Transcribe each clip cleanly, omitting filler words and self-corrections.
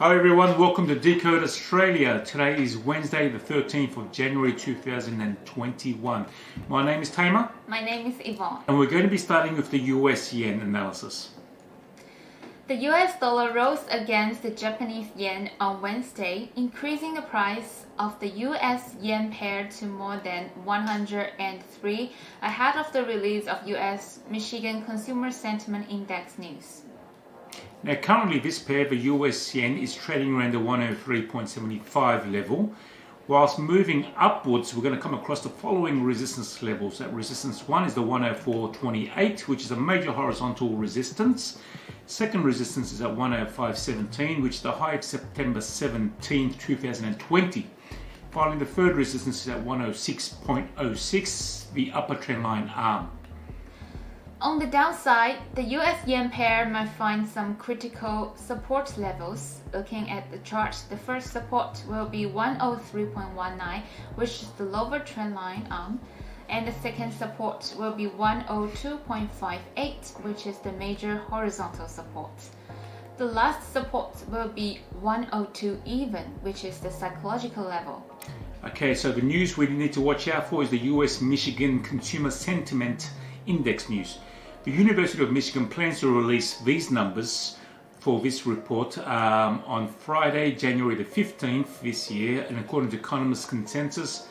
Hi everyone, welcome to Decode Australia. Today is Wednesday the 13th of January 2021. My name is Tamer. My name is Yvonne. And we're going to be starting with the US yen analysis. The US dollar rose against the Japanese yen on Wednesday, increasing the price of the US yen pair to more than 103 ahead of the release of US Michigan Consumer Sentiment Index news. Now currently this pair, the US yen, is trading around the 103.75 level. Whilst moving upwards, we're going to come across the following resistance levels. That resistance 1 is the 104.28, which is a major horizontal resistance. Second resistance is at 105.17, which is the high of September 17, 2020. Finally, the third resistance is at 106.06, the upper trend line arm. On the downside, the US yen pair might find some critical support levels. Looking at the chart, the first support will be 103.19, which is the lower trend line arm, and the second support will be 102.58, which is the major horizontal support. The last support will be 102 even, which is the psychological level. Okay, so the news we need to watch out for is the US Michigan Consumer Sentiment Index news. The University of Michigan plans to release these numbers for this report on Friday, January the 15th this year, and according to economists' consensus,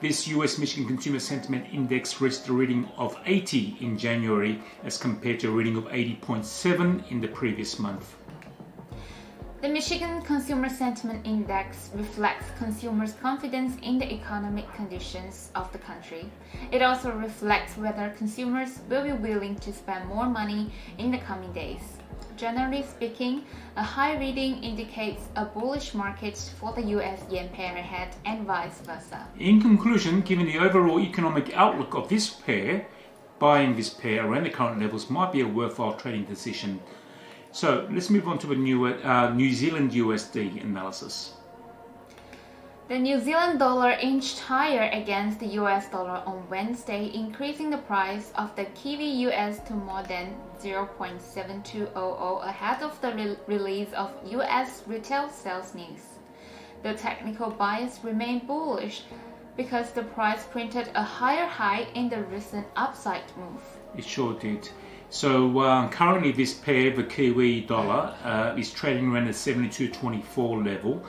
this US Michigan Consumer Sentiment Index reached a reading of 80 in January as compared to a reading of 80.7 in the previous month. The Michigan Consumer Sentiment Index reflects consumers' confidence in the economic conditions of the country. It also reflects whether consumers will be willing to spend more money in the coming days. Generally speaking, a high reading indicates a bullish market for the US yen pair ahead and vice versa. In conclusion, given the overall economic outlook of this pair, buying this pair around the current levels might be a worthwhile trading decision. So let's move on to the New Zealand USD analysis. The New Zealand dollar inched higher against the US dollar on Wednesday, increasing the price of the Kiwi US to more than 0.7200 ahead of the release of US retail sales news. The technical bias remained bullish because the price printed a higher high in the recent upside move. It sure did. So currently this pair, the Kiwi dollar, is trading around the 72.24 level.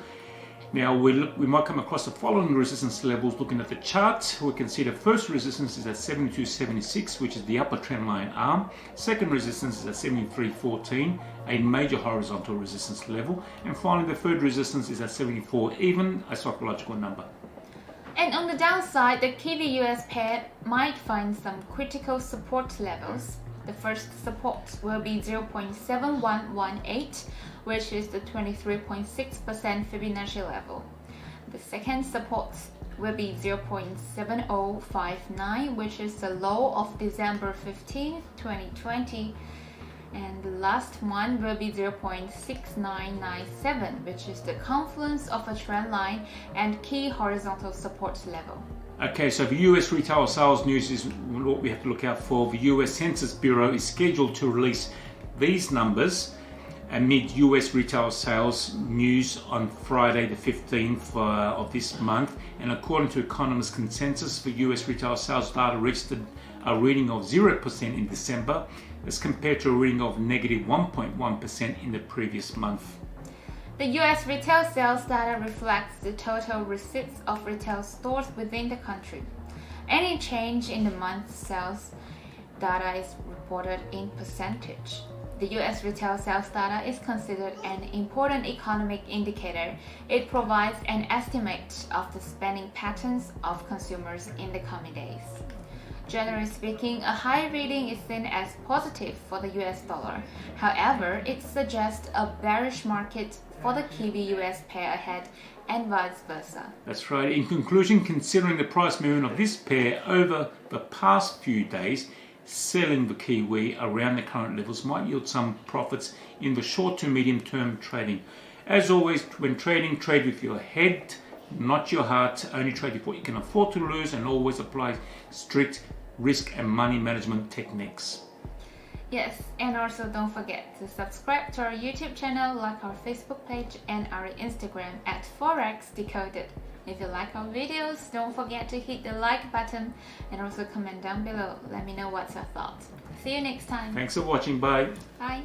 Now we might come across the following resistance levels looking at the chart. We can see the first resistance is at 72.76, which is the upper trend line arm. Second resistance is at 73.14, a major horizontal resistance level. And finally the third resistance is at 74 even, a psychological number. And on the downside, the Kiwi US pair might find some critical support levels. The first support will be 0.7118, which is the 23.6% Fibonacci level. The second support will be 0.7059, which is the low of December 15, 2020. And the last one will be 0.6997, which is the confluence of a trend line and key horizontal support level. Okay, so the US retail sales news is what we have to look out for. The US Census Bureau is scheduled to release these numbers amid US retail sales news on Friday the 15th of this month. And according to economists' consensus, the US retail sales data reached a reading of 0% in December as compared to a reading of negative 1.1% in the previous month. The US retail sales data reflects the total receipts of retail stores within the country. Any change in the month's sales data is reported in percentage. The US retail sales data is considered an important economic indicator. It provides an estimate of the spending patterns of consumers in the coming days. Generally speaking, a high reading is seen as positive for the US dollar. However, it suggests a bearish market for the Kiwi US pair ahead and vice versa. That's right. In conclusion, considering the price movement of this pair over the past few days, selling the Kiwi around the current levels might yield some profits in the short to medium term trading. As always, when trading, trade with your head, not your heart. Only trade with what you can afford to lose and always apply strict risk and money management techniques. Yes, and also don't forget to subscribe to our YouTube channel, like our Facebook page and our Instagram at Forex Decoded. If you like our videos, don't forget to hit the like button and also comment down below. Let me know what's your thoughts. See you next time. Thanks for watching. Bye. Bye.